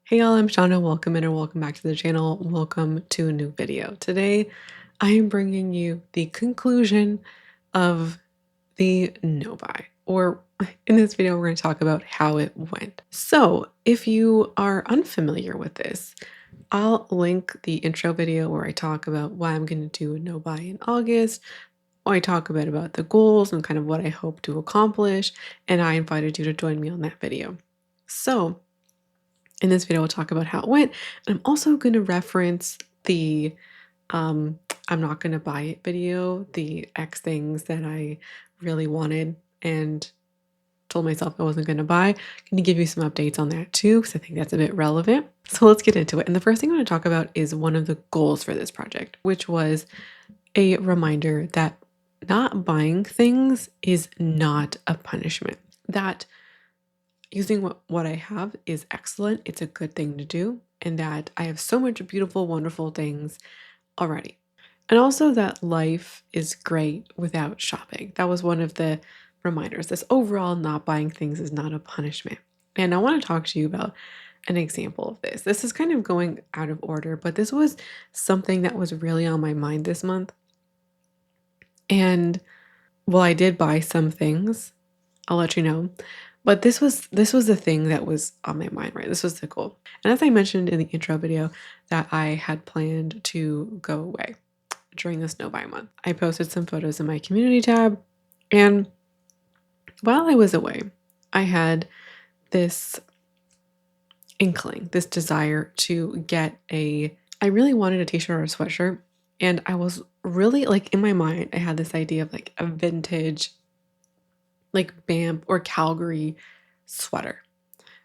Hey y'all, I'm Shauna. Welcome in or welcome back to the channel. Welcome to a new video. Today, I am bringing you the conclusion of the no buy, or in this video, we're going to talk about how it went. So, if you are unfamiliar with this, I'll link the intro video where I talk about why I'm going to do a no buy in August. I talk a bit about the goals and kind of what I hope to accomplish, and I invited you to join me on that video. So, in this video, we'll talk about how it went. And I'm also going to reference the um, I'm not going to buy it video, the X things that I really wanted and told myself I wasn't going to buy. I'm going to give you some updates on that too, because I think that's a bit relevant. So let's get into it. And the first thing I'm going to talk about is one of the goals for this project, which was a reminder that not buying things is not a punishment. That using what I have is excellent. It's a good thing to do. And that I have so much beautiful, wonderful things already. And also that life is great without shopping. That was one of the reminders. This overall not buying things is not a punishment. And I want to talk to you about an example of this. This is kind of going out of order, but this was something that was really on my mind this month. And while I did buy some things, I'll let you know. But this was the thing that was on my mind, right? This was the goal. And as I mentioned in the intro video, that I had planned to go away during the snow buy month. I posted some photos in my community tab, and while I was away, I had this inkling, this desire to get I really wanted a t-shirt or a sweatshirt, and I was really like in my mind, I had this idea of like a vintage like Banff or Calgary sweater.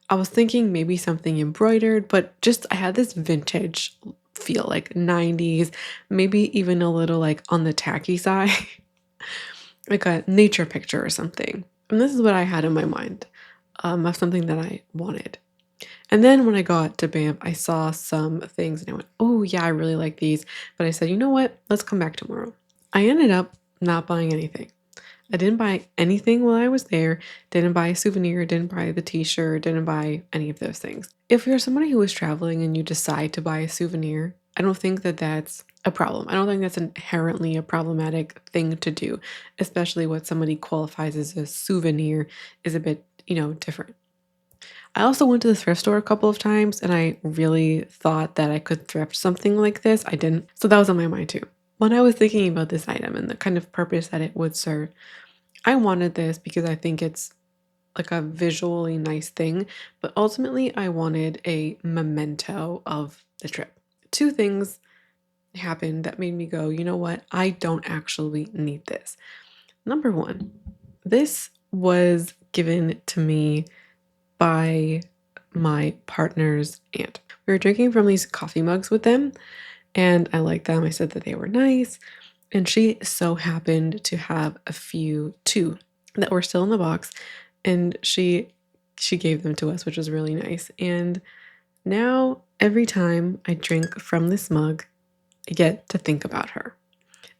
I was thinking maybe something embroidered, but just I had this vintage feel, like 90s, maybe even a little like on the tacky side, like a nature picture or something. And this is what I had in my mind of something that I wanted. And then when I got to Banff, I saw some things and I went, oh yeah, I really like these. But I said, you know what? Let's come back tomorrow. I ended up not buying anything. I didn't buy anything while I was there, didn't buy a souvenir, didn't buy the t-shirt, didn't buy any of those things. If you're somebody who is traveling and you decide to buy a souvenir, I don't think that that's a problem. I don't think that's inherently a problematic thing to do, especially what somebody qualifies as a souvenir is a bit, different. I also went to the thrift store a couple of times and I really thought that I could thrift something like this. I didn't. So that was on my mind too. When I was thinking about this item and the kind of purpose that it would serve, I wanted this because I think it's like a visually nice thing, but ultimately I wanted a memento of the trip. Two things happened that made me go, you know what? I don't actually need this. Number one, this was given to me by my partner's aunt. We were drinking from these coffee mugs with them, and I liked them. I said that they were nice. And she so happened to have two that were still in the box, and she gave them to us, which was really nice. And now every time I drink from this mug, I get to think about her.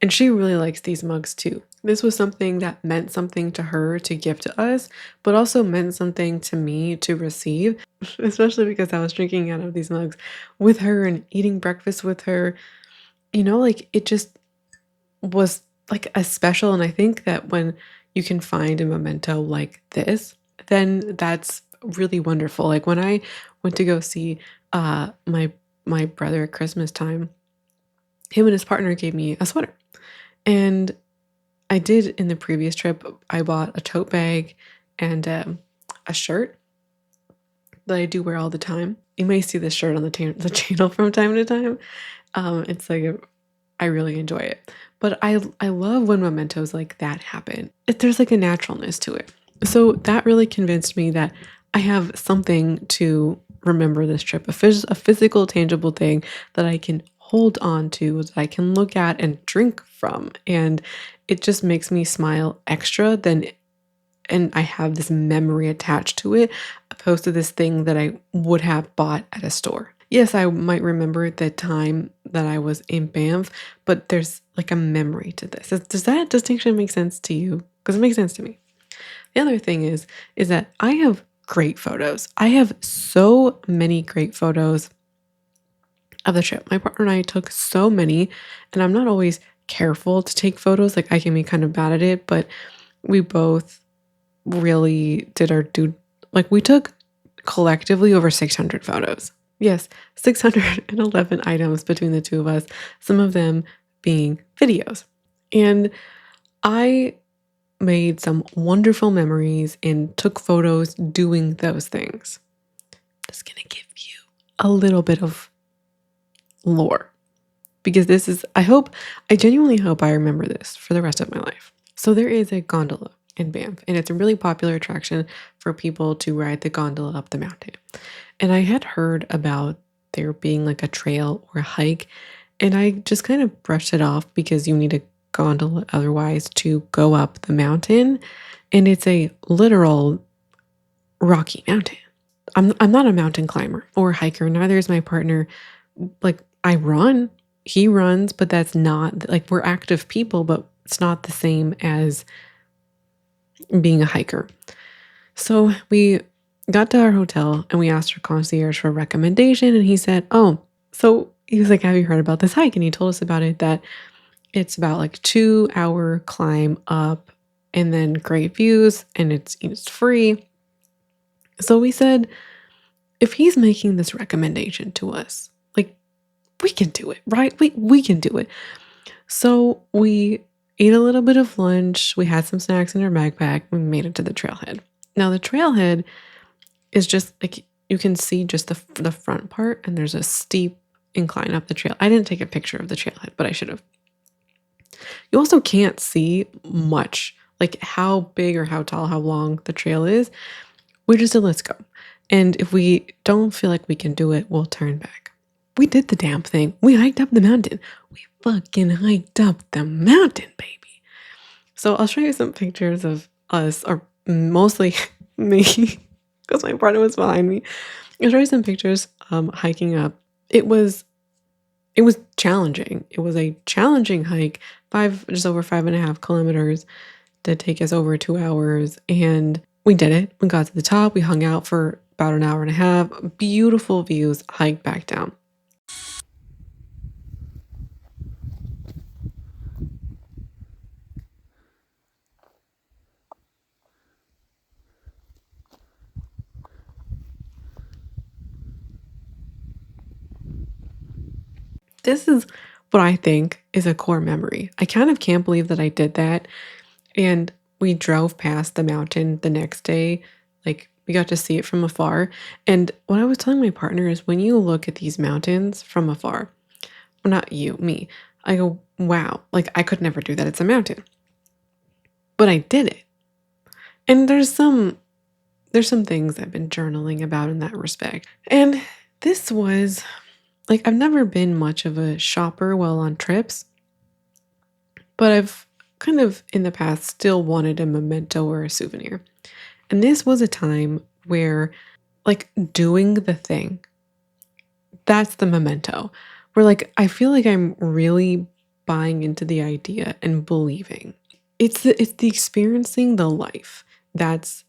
And she really likes these mugs too. This was something that meant something to her to give to us, but also meant something to me to receive, especially because I was drinking out of these mugs with her and eating breakfast with her. Like it just was like a special. And I think that when you can find a memento like then that's really wonderful. Like when I went to go see my brother at Christmas time, him and his partner gave me a sweater. And I did in the previous trip, I bought a tote bag and a shirt that I do wear all the time. You may see this shirt on the channel from time to time. It's like I really enjoy it. But I love when mementos like that happen. There's like a naturalness to it. So that really convinced me that I have something to remember this trip, a physical, tangible thing that I can hold on to, that I can look at and drink from. And it just makes me smile extra and I have this memory attached to it, opposed to this thing that I would have bought at a store. Yes, I might remember the time that I was in Banff, but there's like a memory to this. Does that distinction make sense to you? Because it makes sense to me. The other thing is that I have great photos. I have so many great photos of the trip. My partner and I took so many, and I'm not always careful to take photos. Like I can be kind of bad at it, but we both really did our due. Like we took collectively over 600 photos. Yes, 611 items between the two of us, some of them being videos. And I made some wonderful memories and took photos doing those things. Just gonna give you a little bit of lore because this is, I genuinely hope I remember this for the rest of my life. So there is a gondola in Banff, and it's a really popular attraction for people to ride the gondola up the mountain. And I had heard about there being like a trail or a hike, and I just kind of brushed it off because you need a gondola otherwise to go up the mountain, and it's a literal rocky mountain. I'm not a mountain climber or hiker, neither is my partner. Like I run, he runs, but that's not like we're active people, but it's not the same as being a hiker. So we got to our hotel and we asked our concierge for a recommendation, and he said, "Oh, so he was like, have you heard about this hike?" And he told us about it, that it's about like 2-hour climb up and then great views, and it's free. So we said, if he's making this recommendation to us, like we can do it, right? We can do it. So we ate a little bit of lunch. We had some snacks in our backpack. We made it to the trailhead. Now the trailhead is just like you can see just the front part, and there's a steep incline up the trail. I didn't take a picture of the trailhead, but I should have. You also can't see much, like how big or how tall, how long the trail is. We just said, let's go. And if we don't feel like we can do it, we'll turn back. We did the damn thing. We hiked up the mountain. We fucking hiked up the mountain, baby. So I'll show you some pictures of us, or mostly me, because my partner was behind me. I'll show you some pictures hiking up. It was challenging. It was a challenging hike, just over 5.5 kilometers, to take us over 2 hours. And we did it. We got to the top. We hung out for about an hour and a half. Beautiful views, hiked back down. This is what I think is a core memory. I kind of can't believe that I did that. And we drove past the mountain the next day. Like we got to see it from afar. And what I was telling my partner is when you look at these mountains from afar, well, not you, me, I go, wow, like I could never do that. It's a mountain. But I did it. And there's some things I've been journaling about in that respect. And this was like, I've never been much of a shopper while on trips, but I've kind of in the past still wanted a memento or a souvenir. And this was a time where like doing the thing, that's the memento. Where like I feel like I'm really buying into the idea and believing. It's the experiencing the life. That's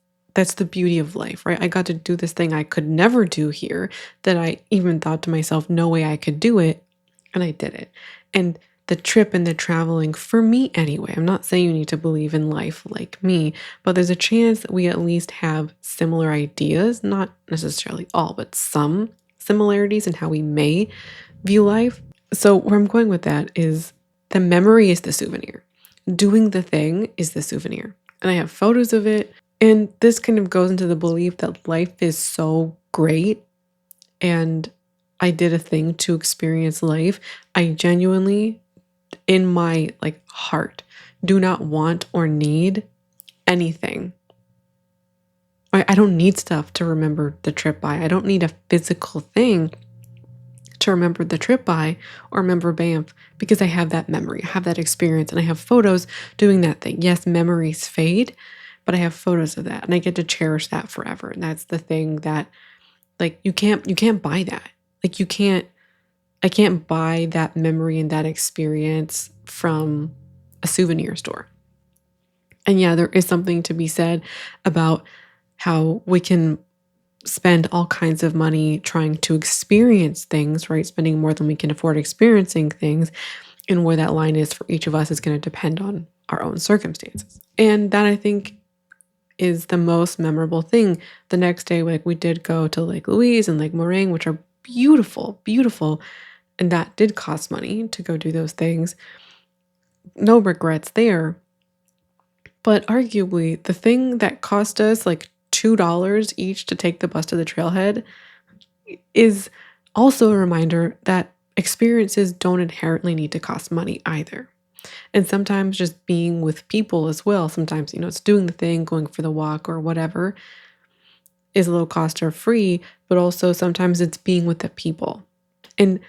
the beauty of life, right? I got to do this thing I could never do here, that I even thought to myself, no way I could do it. And I did it. And the trip and the traveling, for me anyway, I'm not saying you need to believe in life like me, but there's a chance that we at least have similar ideas, not necessarily all, but some similarities in how we may view life. So where I'm going with that is the memory is the souvenir. Doing the thing is the souvenir. And I have photos of it. And this kind of goes into the belief that life is so great, and I did a thing to experience life. I genuinely, in my like heart, do not want or need anything. I don't need stuff to remember the trip by. I don't need a physical thing to remember the trip by or remember Banff, because I have that memory, I have that experience, and I have photos doing that thing. Yes, memories fade, but I have photos of that, and I get to cherish that forever. And that's the thing that, like, you can't buy that. Like, I can't buy that memory and that experience from a souvenir store. And yeah, there is something to be said about how we can spend all kinds of money trying to experience things, right? Spending more than we can afford experiencing things. And where that line is for each of us is going to depend on our own circumstances. And that, I think, is the most memorable thing. The next day, like, we did go to Lake Louise and Lake Moraine, which are beautiful, beautiful. And that did cost money to go do those things. No regrets there. But arguably, the thing that cost us like $2 each to take the bus to the trailhead is also a reminder that experiences don't inherently need to cost money either. And sometimes just being with people as well. Sometimes, it's doing the thing, going for the walk or whatever is low cost or free, but also sometimes it's being with the people. And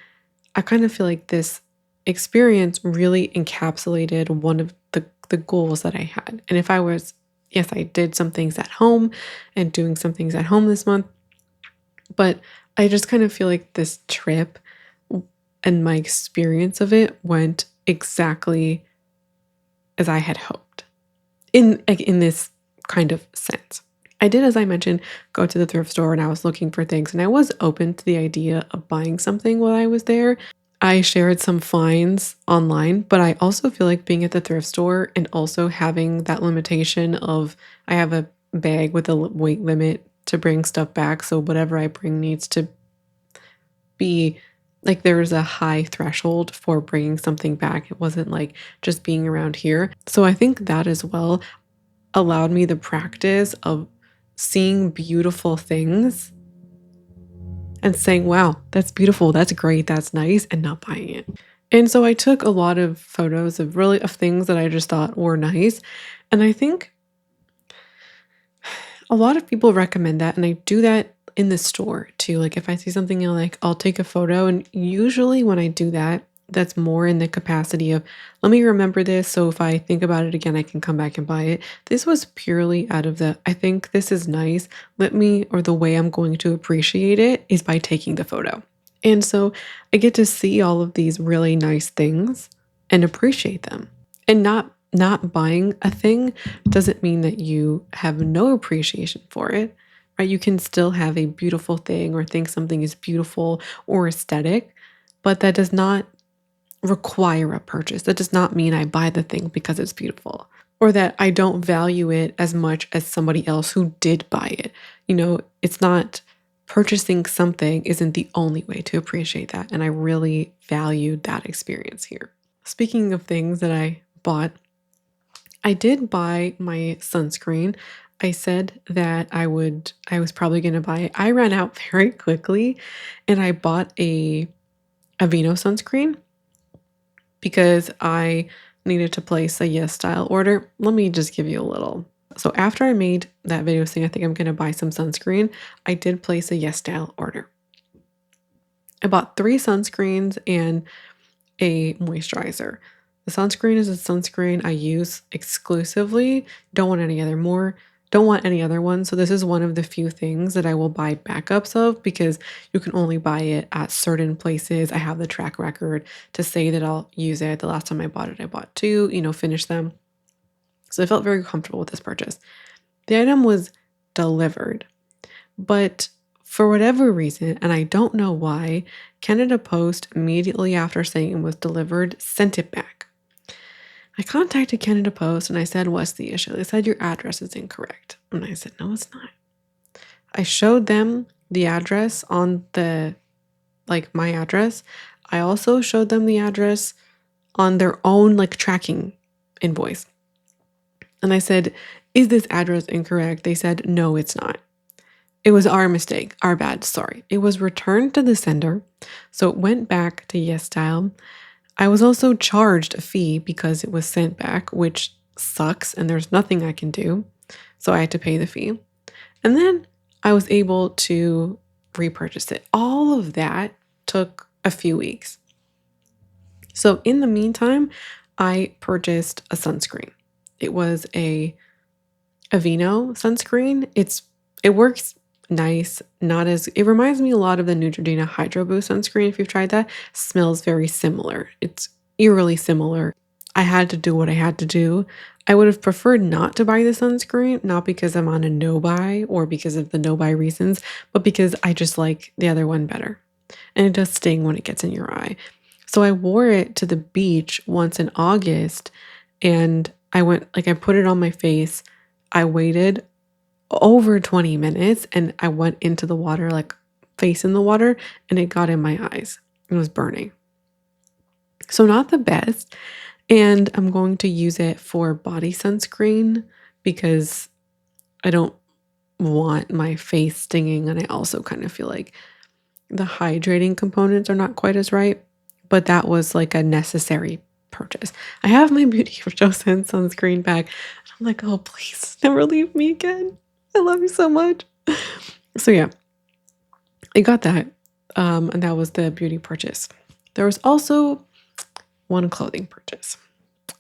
I kind of feel like this experience really encapsulated one of the goals that I had. And if I was, yes, I did some things at home and doing some things at home this month, but I just kind of feel like this trip and my experience of it went exactly as I had hoped in this kind of sense. I did, as I mentioned, go to the thrift store and I was looking for things, and I was open to the idea of buying something while I was there. I shared some finds online, but I also feel like being at the thrift store and also having that limitation of I have a bag with a weight limit to bring stuff back. So whatever I bring needs to be like there's a high threshold for bringing something back. It wasn't like just being around here. So I think that as well allowed me the practice of seeing beautiful things and saying, wow, that's beautiful, that's great, that's nice, and not buying it. And so I took a lot of photos of things that I just thought were nice. And I think a lot of people recommend that. And I do that in the store too. Like if I see something I like, I'll take a photo. And usually when I do that, that's more in the capacity of, let me remember this. So if I think about it again, I can come back and buy it. This was purely out of I think this is nice. The way I'm going to appreciate it is by taking the photo. And so I get to see all of these really nice things and appreciate them. And not buying a thing doesn't mean that you have no appreciation for it, right? You can still have a beautiful thing or think something is beautiful or aesthetic, but that does not require a purchase. That does not mean I buy the thing because it's beautiful or that I don't value it as much as somebody else who did buy it. It's not purchasing something isn't the only way to appreciate that. And I really valued that experience here. Speaking of things that I bought, I did buy my sunscreen. I said that I was probably going to buy it. I ran out very quickly and I bought a Aveeno sunscreen because I needed to place a Yes Style order. Let me just give you a little. So after I made that video saying I think I'm going to buy some sunscreen, I did place a Yes Style order. I bought 3 sunscreens and a moisturizer. The sunscreen is a sunscreen I use exclusively. Don't want any other one. So this is one of the few things that I will buy backups of because you can only buy it at certain places. I have the track record to say that I'll use it. The last time I bought it, I bought 2, finish them. So I felt very comfortable with this purchase. The item was delivered, but for whatever reason, and I don't know why, Canada Post immediately after saying it was delivered sent it back. I contacted Canada Post and I said, what's the issue? They said, your address is incorrect. And I said, no, it's not. I showed them the address on my address. I also showed them the address on their own tracking invoice. And I said, is this address incorrect? They said, no, it's not. It was our mistake, our bad, sorry. It was returned to the sender. So it went back to Yes Style. I was also charged a fee because it was sent back, which sucks and there's nothing I can do. So I had to pay the fee. And then I was able to repurchase it. All of that took a few weeks. So in the meantime, I purchased a sunscreen. It was a Aveeno sunscreen. It works nice, it reminds me a lot of the Neutrogena Hydro Boost sunscreen. If you've tried that, smells very similar. It's eerily similar. I had to do what I had to do. I would have preferred not to buy the sunscreen, not because I'm on a no buy or because of the no buy reasons, but because I just like the other one better. And it does sting when it gets in your eye. So I wore it to the beach once in August and I put it on my face. I waited over 20 minutes and I went into the water, like face in the water, and it got in my eyes. It was burning. So, not the best. And I'm going to use it for body sunscreen because I don't want my face stinging. And I also kind of feel like the hydrating components are not quite as right. But that was like a necessary purchase. I have my Beauty of Joseon sunscreen back. I'm like, oh, please never leave me again. I love you so much. So, yeah, I got that. And that was the beauty purchase. There was also one clothing purchase.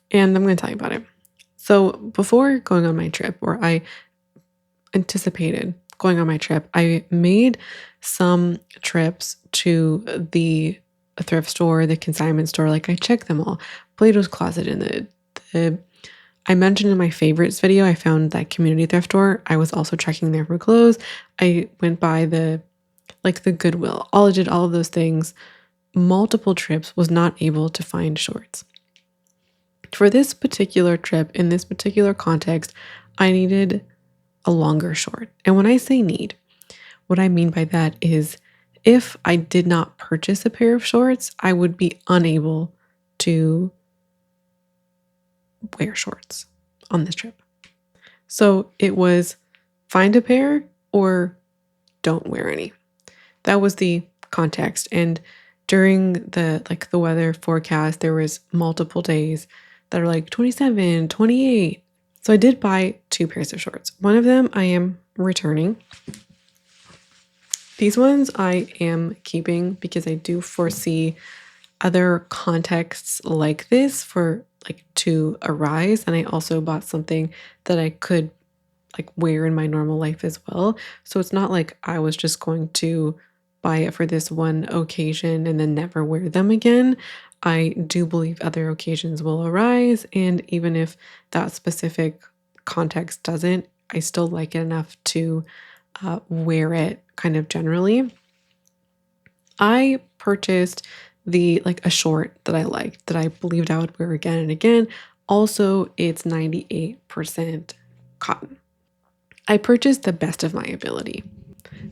And I'm going to tell you about it. So before going on my trip, or I anticipated going on my trip, I made some trips to the thrift store, the consignment store. Like I checked them all. Plato's Closet in the I mentioned in my favorites video, I found that community thrift store. I was also checking there for clothes. I went by the Goodwill. I did all of those things. Multiple trips, was not able to find shorts. For this particular trip, in this particular context, I needed a longer short. And when I say need, what I mean by that is if I did not purchase a pair of shorts, I would be unable to wear shorts on this trip. So it was find a pair or don't wear any. That was the context. And during the weather forecast, there was multiple days that are like 27, 28. So I did buy 2 pairs of shorts. One of them I am returning. These ones I am keeping because I do foresee other contexts like this to arise. And I also bought something that I could wear in my normal life as well. So it's not like I was just going to buy it for this one occasion and then never wear them again. I do believe other occasions will arise. And even if that specific context doesn't, I still like it enough to wear it kind of generally. I purchased a short that I liked that I believed I would wear again and again. Also, it's 98% cotton. I purchased the best of my ability.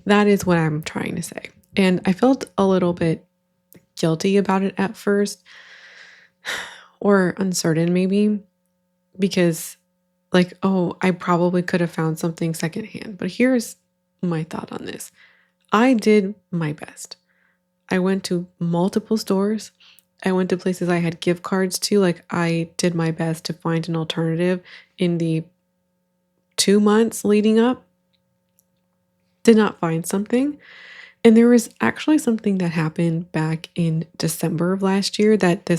That is what I'm trying to say. And I felt a little bit guilty about it at first, or uncertain maybe, because I probably could have found something secondhand. But here's my thought on this. I did my best. I went to multiple stores. I went to places I had gift cards to. I did my best to find an alternative in the 2 months leading up. Did not find something. And there was actually something that happened back in December of last year that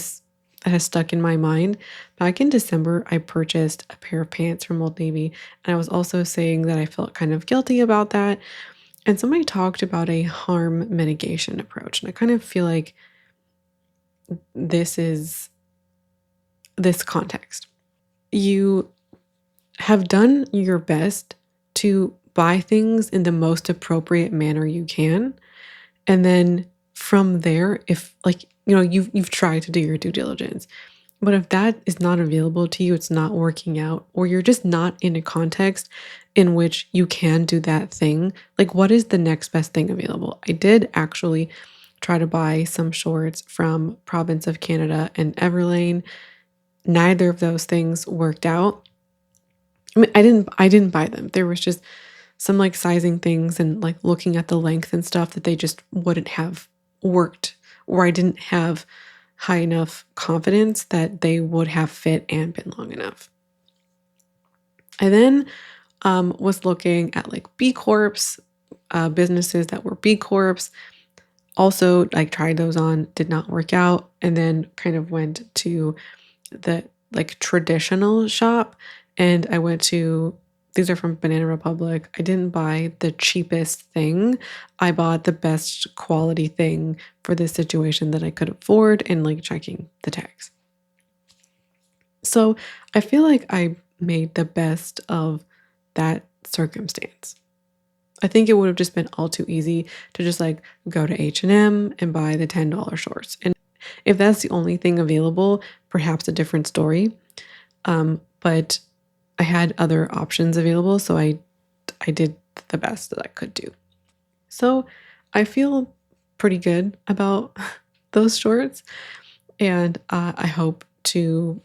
has stuck in my mind. Back in December, I purchased a pair of pants from Old Navy. And I was also saying that I felt kind of guilty about that. And somebody talked about a harm mitigation approach. And I kind of feel like this is this context. You have done your best to buy things in the most appropriate manner you can. And then from there, if you've tried to do your due diligence, but if that is not available to you, it's not working out, or you're just not in a context in which you can do that thing, what is the next best thing available? I did actually try to buy some shorts from Province of Canada and Everlane. Neither of those things worked out. I mean, I didn't buy them. There was just some sizing things and looking at the length and stuff that they just wouldn't have worked, or I didn't have high enough confidence that they would have fit and been long enough. I then was looking at B Corps, businesses that were B Corps. Also, tried those on, did not work out, and then kind of went to the traditional shop, and I went to, these are from Banana Republic. I didn't buy the cheapest thing. I bought the best quality thing for this situation that I could afford, and checking the tags. So I feel like I made the best of that circumstance. I think it would have just been all too easy to just like go to H&M and buy the $10 shorts. And if that's the only thing available, perhaps a different story. But I had other options available, so I did the best that I could do. So I feel pretty good about those shorts, and I hope to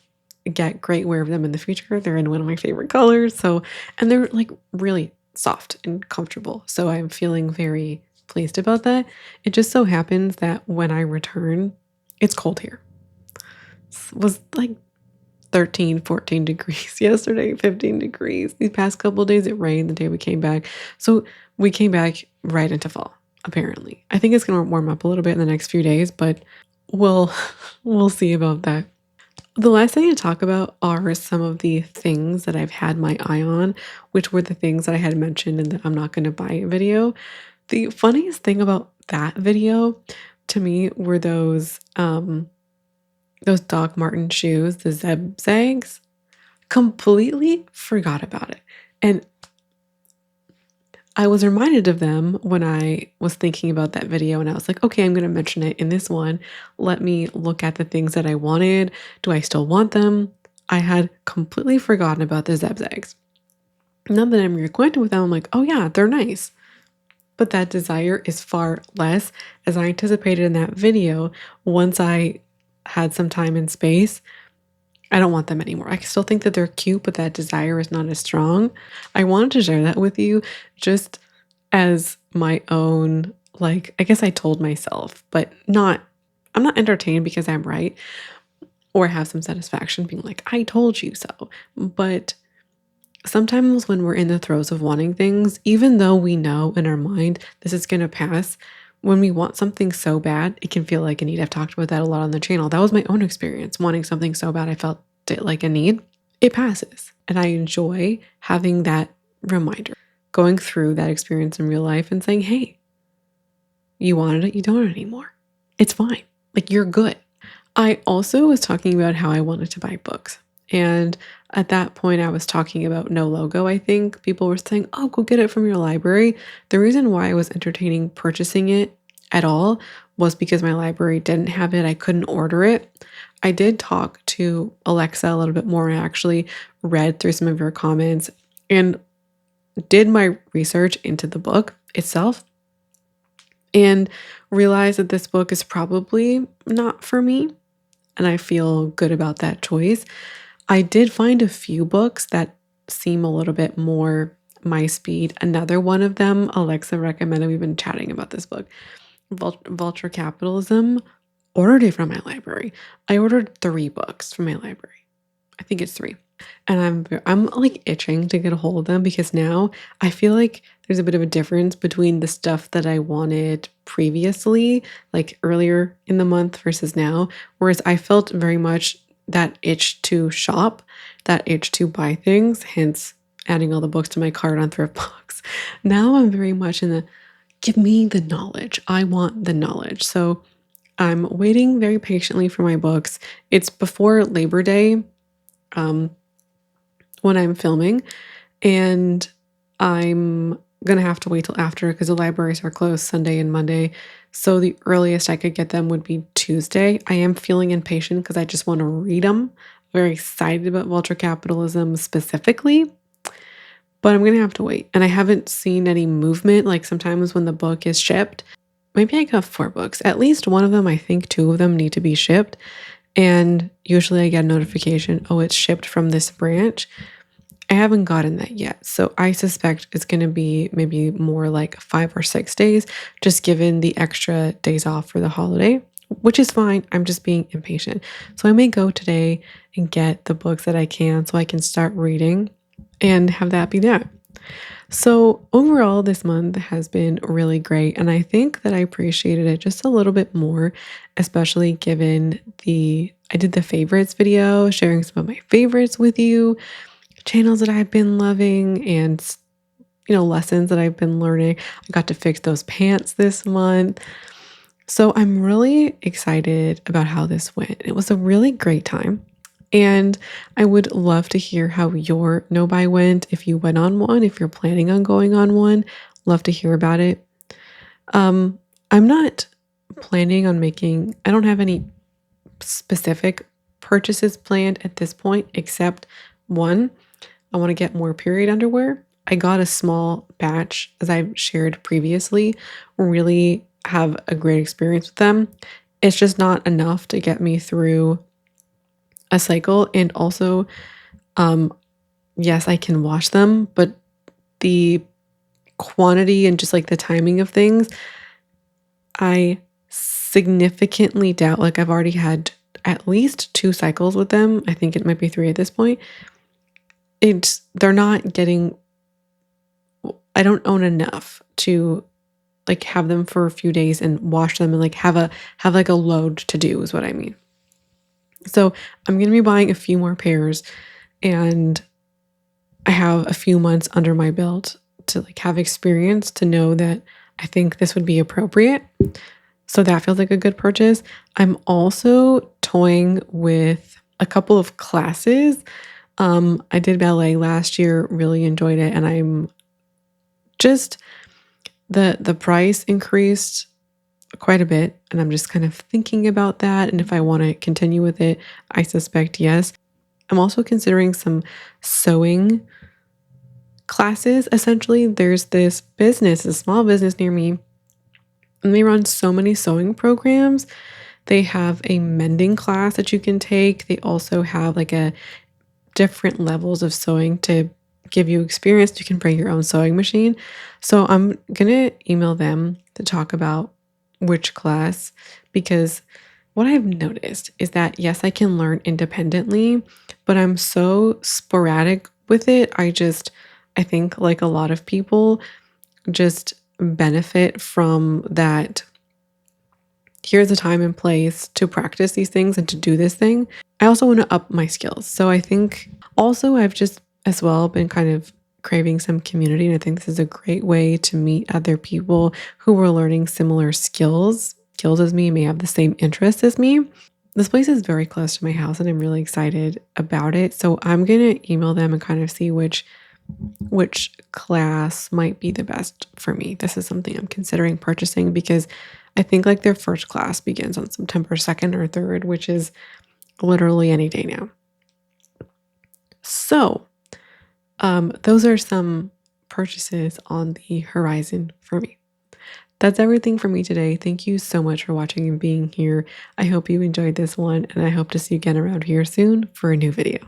get great wear of them in the future. They're in one of my favorite colors, and they're like really soft and comfortable. So I'm feeling very pleased about that. It just so happens that when I return, it's cold here. It was like 13, 14 degrees yesterday, 15 degrees. These past couple of days, it rained the day we came back. So we came back right into fall, apparently. I think it's going to warm up a little bit in the next few days, but we'll we'll see about that. The last thing to talk about are some of the things that I've had my eye on, which were the things that I had mentioned in the I'm not going to buy it video. The funniest thing about that video to me were those Doc Marten shoes, the Zeb Zags. Completely forgot about it. And I was reminded of them when I was thinking about that video, and I was like, okay, I'm going to mention it in this one. Let me look at the things that I wanted. Do I still want them? I had completely forgotten about the Zeb Zags. Now that I'm reacquainted with them, I'm like, oh yeah, they're nice. But that desire is far less, as I anticipated in that video. Once I had some time and space, I don't want them anymore. I still think that they're cute, but that desire is not as strong. I wanted to share that with you just as my own, like, I guess I told myself, but I'm not entertained because I'm right or have some satisfaction being like, I told you so. But sometimes when we're in the throes of wanting things, even though we know in our mind this is going to pass, when we want something so bad, it can feel like a need. I've talked about that a lot on the channel. That was my own experience. Wanting something so bad, I felt it like a need. It passes. And I enjoy having that reminder, going through that experience in real life and saying, hey, you wanted it, you don't want it anymore. It's fine. Like, you're good. I also was talking about how I wanted to buy books. And at that point, I was talking about no logo, I think. People were saying, oh, go get it from your library. The reason why I was entertaining purchasing it at all was because my library didn't have it. I couldn't order it. I did talk to Alexa a little bit more. I actually read through some of your comments and did my research into the book itself and realized that this book is probably not for me. And I feel good about that choice. I did find a few books that seem a little bit more my speed. Another one of them, Alexa recommended, we've been chatting about this book, Vulture Capitalism. Ordered it from my library. I ordered 3 books from my library. I think it's 3. And I'm like itching to get a hold of them because now I feel like there's a bit of a difference between the stuff that I wanted previously, like earlier in the month versus now. Whereas I felt very much that itch to shop, that itch to buy things, hence adding all the books to my cart on ThriftBooks. Now I'm very much in the give me the knowledge. I want the knowledge. So I'm waiting very patiently for my books. It's before Labor Day when I'm filming, and I'm gonna have to wait till after because the libraries are closed Sunday and Monday. So the earliest I could get them would be Tuesday. I am feeling impatient because I just want to read them. Very excited about Vulture Capitalism specifically, but I'm gonna have to wait. And I haven't seen any movement. Like sometimes when the book is shipped, maybe I got 4 books. At least one of them, I think 2 of them need to be shipped. And usually I get a notification, oh, it's shipped from this branch. I haven't gotten that yet. So I suspect it's going to be maybe more like 5 or 6 days, just given the extra days off for the holiday, which is fine. I'm just being impatient. So I may go today and get the books that I can so I can start reading and have that be that. So overall, this month has been really great. And I think that I appreciated it just a little bit more, especially given I did the favorites video, sharing some of my favorites with you, channels that I've been loving and, lessons that I've been learning. I got to fix those pants this month. So I'm really excited about how this went. It was a really great time. And I would love to hear how your no buy went. If you went on one, if you're planning on going on one, love to hear about it. I'm not planning on I don't have any specific purchases planned at this point, except one, I want to get more period underwear. I got a small batch, as I've shared previously, really have a great experience with them. It's just not enough to get me through a cycle. And also, um, yes, I can wash them, but the quantity and just like the timing of things, I significantly doubt. Like, I've already had at least 2 cycles with them. I think it might be 3 at this point. They're not getting, I don't own enough to like have them for a few days and wash them and like have like a load to do is what I mean. So I'm going to be buying a few more pairs, and I have a few months under my belt to like have experience to know that I think this would be appropriate. So that feels like a good purchase. I'm also toying with a couple of classes. I did ballet last year, really enjoyed it, and I'm just the price increased quite a bit, and I'm just kind of thinking about that, and if I want to continue with it, I suspect yes. I'm also considering some sewing classes. Essentially, there's this business, a small business near me, and they run so many sewing programs. They have a mending class that you can take. They also have like a different levels of sewing to give you experience. You can bring your own sewing machine. So I'm gonna email them to talk about which class, because what I've noticed is that yes, I can learn independently, but I'm so sporadic with it. I think like a lot of people just benefit from that. Here's a time and place to practice these things and to do this thing. I also want to up my skills. So I think also I've just as well been kind of craving some community. And I think this is a great way to meet other people who are learning similar skills as me, may have the same interests as me. This place is very close to my house and I'm really excited about it. So I'm going to email them and kind of see which class might be the best for me. This is something I'm considering purchasing because I think like their first class begins on September 2nd or 3rd, which is literally any day now. So, those are some purchases on the horizon for me. That's everything for me today. Thank you so much for watching and being here. I hope you enjoyed this one, and I hope to see you again around here soon for a new video.